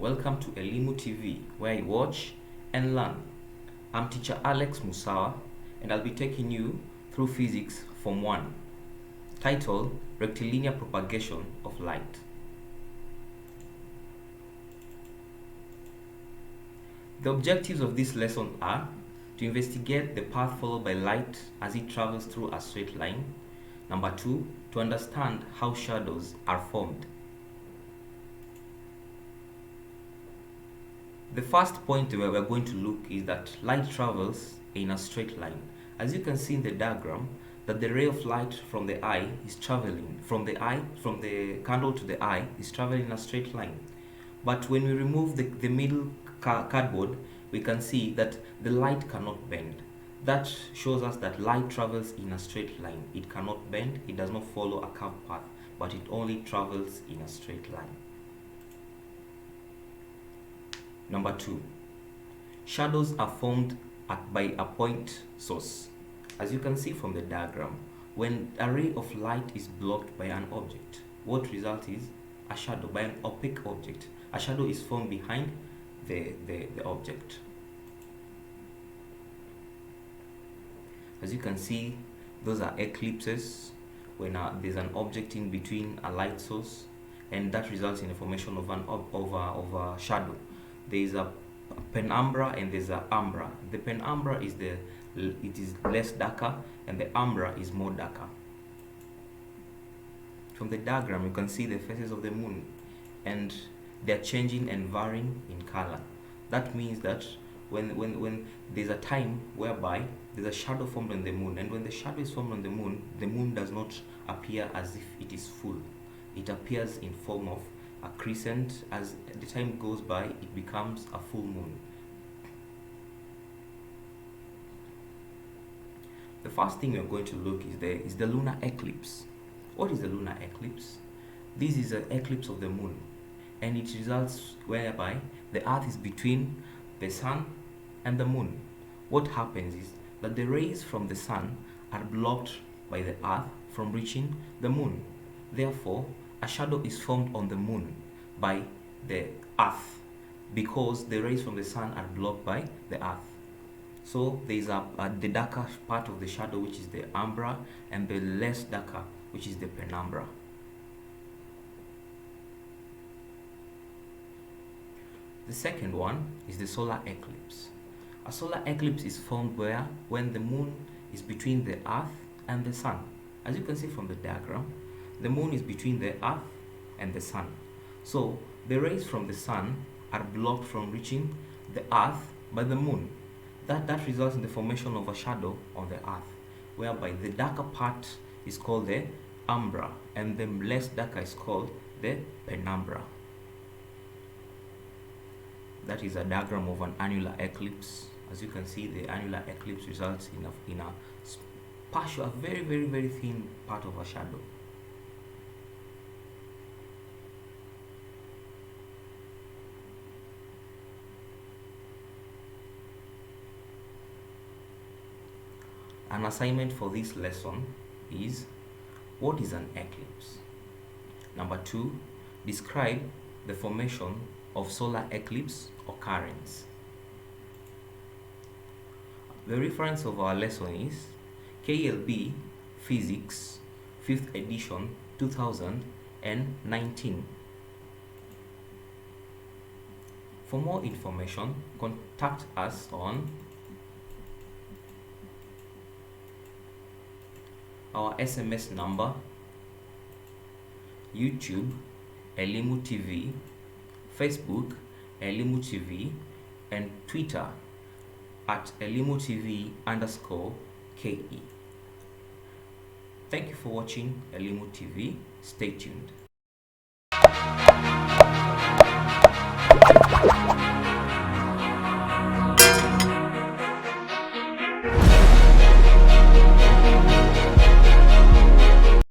Welcome to Elimu TV, where you watch and learn. I'm teacher Alex Musawa, and I'll be taking you through physics Form 1, titled Rectilinear Propagation of Light. The objectives of this lesson are to investigate the path followed by light as it travels through a straight line. Number 2, to understand how shadows are formed. The first point where we're going to look is that light travels in a straight line. As you can see in the diagram, that the ray of light from the eye is traveling from the candle to the eye is traveling in a straight line. But when we remove the middle cardboard, we can see that the light cannot bend. That shows us that light travels in a straight line. It cannot bend, it does not follow a curved path, but it only travels in a straight line. Number 2, shadows are formed by a point source. As you can see from the diagram, when a ray of light is blocked by an object, what result is a shadow. By an opaque object, a shadow is formed behind the object. As you can see, those are eclipses when there's an object in between a light source, and that results in the formation of a shadow. There is a penumbra and there's a umbra. The penumbra is less darker, and the umbra is more darker. From the diagram, you can see the phases of the moon, and they're changing and varying in color. That means that when there's a time whereby there's a shadow formed on the moon, and when the shadow is formed on the moon does not appear as if it is full. It appears in form of a crescent. As the time goes by, it becomes a full moon. The first thing we're going to look is the lunar eclipse. What is the lunar eclipse? This is an eclipse of the moon, and it results whereby the earth is between the sun and the moon. What happens is that the rays from the sun are blocked by the earth from reaching the moon. Therefore, a shadow is formed on the moon by the earth because the rays from the sun are blocked by the earth. So there is the darker part of the shadow, which is the umbra, and the less darker, which is the penumbra. The second one is the solar eclipse. A solar eclipse is formed when the moon is between the earth and the sun. As you can see from the diagram, the moon is between the earth and the sun. So the rays from the sun are blocked from reaching the earth by the moon. That results in the formation of a shadow on the earth, whereby the darker part is called the umbra and the less darker is called the penumbra. That is a diagram of an annular eclipse. As you can see, the annular eclipse results in a partial, very, very, very thin part of a shadow. An assignment for this lesson is: what is an eclipse? Number 2, describe the formation of solar eclipse occurrence. The reference of our lesson is KLB Physics 5th edition 2019. For more information, contact us on our SMS number, YouTube Elimu TV, Facebook Elimu TV, and Twitter at Elimu TV_KE. Thank you for watching Elimu TV. Stay tuned.